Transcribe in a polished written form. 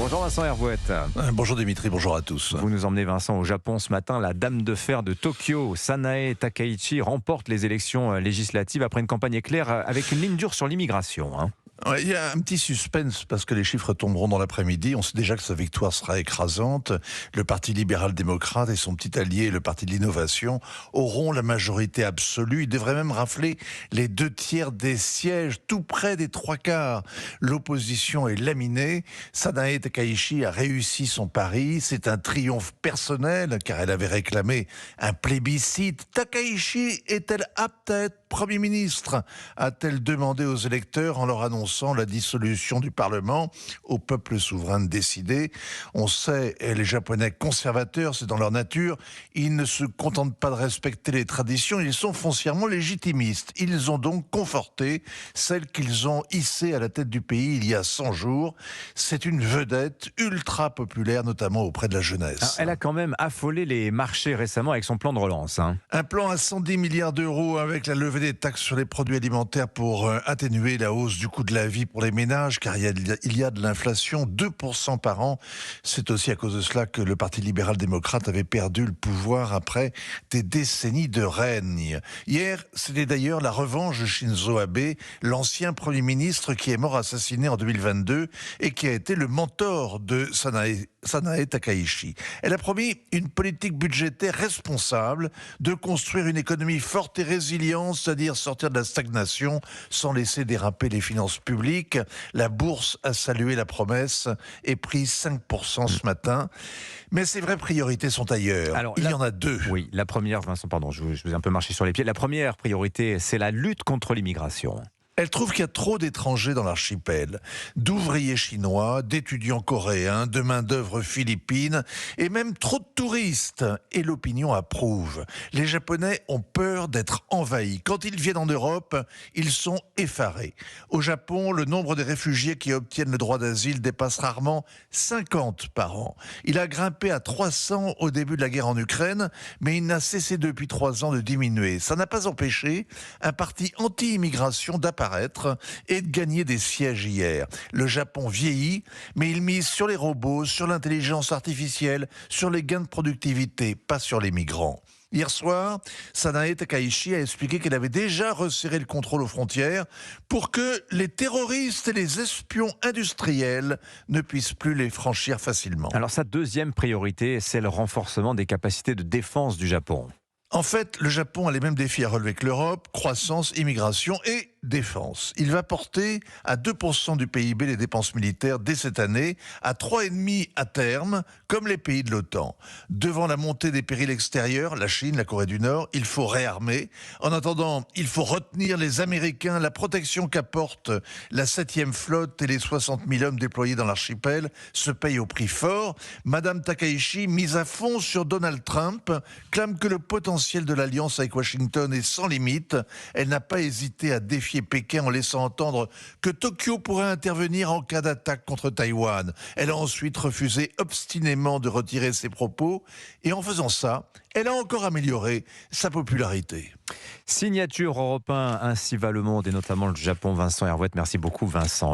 Bonjour Vincent Hervouette. Bonjour Dimitri, bonjour à tous. Vous nous emmenez Vincent au Japon ce matin. La dame de fer de Tokyo, Sanae Takaichi, remporte les élections législatives après une campagne éclair avec une ligne dure sur l'immigration. Ouais, il y a un petit suspense parce que les chiffres tomberont dans l'après-midi. On sait déjà que sa victoire sera écrasante. Le Parti libéral-démocrate et son petit allié, le Parti de l'innovation, auront la majorité absolue. Ils devraient même rafler les 2/3 des sièges, tout près des 3/4. L'opposition est laminée. Sanae Takaichi a réussi son pari. C'est un triomphe personnel car elle avait réclamé un plébiscite. Takaichi est-elle apte à être Premier ministre? A-t-elle demandé aux électeurs en leur annonçant la dissolution du Parlement, au peuple souverain de décider? On sait, les Japonais conservateurs, c'est dans leur nature, ils ne se contentent pas de respecter les traditions, ils sont foncièrement légitimistes. Ils ont donc conforté celle qu'ils ont hissée à la tête du pays il y a 100 jours. C'est une vedette ultra populaire, notamment auprès de la jeunesse. Alors, elle a quand même affolé les marchés récemment avec son plan de relance. Un plan à 110 milliards d'euros avec la levée des taxes sur les produits alimentaires pour atténuer la hausse du coût de la vie pour les ménages, car il y a de l'inflation, 2% par an. C'est aussi à cause de cela que le Parti libéral-démocrate avait perdu le pouvoir après des décennies de règne. Hier, c'était d'ailleurs la revanche de Shinzo Abe, l'ancien Premier ministre qui est mort assassiné en 2022 et qui a été le mentor de Sanae Takaichi. Elle a promis une politique budgétaire responsable, de construire une économie forte et résiliente, c'est-à-dire sortir de la stagnation sans laisser déraper les finances publiques. La bourse a salué la promesse et pris 5% ce matin. Mais ses vraies priorités sont ailleurs. Alors, il y en a deux. Oui, la première, Vincent, pardon, je vous ai un peu marché sur les pieds. La première priorité, c'est la lutte contre l'immigration. Elle trouve qu'il y a trop d'étrangers dans l'archipel, d'ouvriers chinois, d'étudiants coréens, de main-d'œuvre philippine et même trop de touristes. Et l'opinion approuve. Les Japonais ont peur d'être envahis. Quand ils viennent en Europe, ils sont effarés. Au Japon, le nombre des réfugiés qui obtiennent le droit d'asile dépasse rarement 50 par an. Il a grimpé à 300 au début de la guerre en Ukraine, mais il n'a cessé depuis 3 ans de diminuer. Ça n'a pas empêché un parti anti-immigration d'apparaître et de gagner des sièges hier. Le Japon vieillit, mais il mise sur les robots, sur l'intelligence artificielle, sur les gains de productivité, pas sur les migrants. Hier soir, Sanae Takaichi a expliqué qu'elle avait déjà resserré le contrôle aux frontières pour que les terroristes et les espions industriels ne puissent plus les franchir facilement. Alors sa deuxième priorité, c'est le renforcement des capacités de défense du Japon. En fait, le Japon a les mêmes défis à relever que l'Europe, croissance, immigration et défense. Il va porter à 2% du PIB les dépenses militaires dès cette année, à 3,5% à terme, comme les pays de l'OTAN. Devant la montée des périls extérieurs, la Chine, la Corée du Nord, il faut réarmer. En attendant, il faut retenir les Américains, la protection qu'apporte la 7e flotte et les 60 000 hommes déployés dans l'archipel se payent au prix fort. Madame Takaichi, mise à fond sur Donald Trump, clame que le potentiel de l'alliance avec Washington est sans limite. Elle n'a pas hésité à défier Pékin en laissant entendre que Tokyo pourrait intervenir en cas d'attaque contre Taïwan. Elle a ensuite refusé obstinément de retirer ses propos et en faisant ça, elle a encore amélioré sa popularité. Signature Europe 1, ainsi va le monde et notamment le Japon. Vincent Hervouette, merci beaucoup Vincent.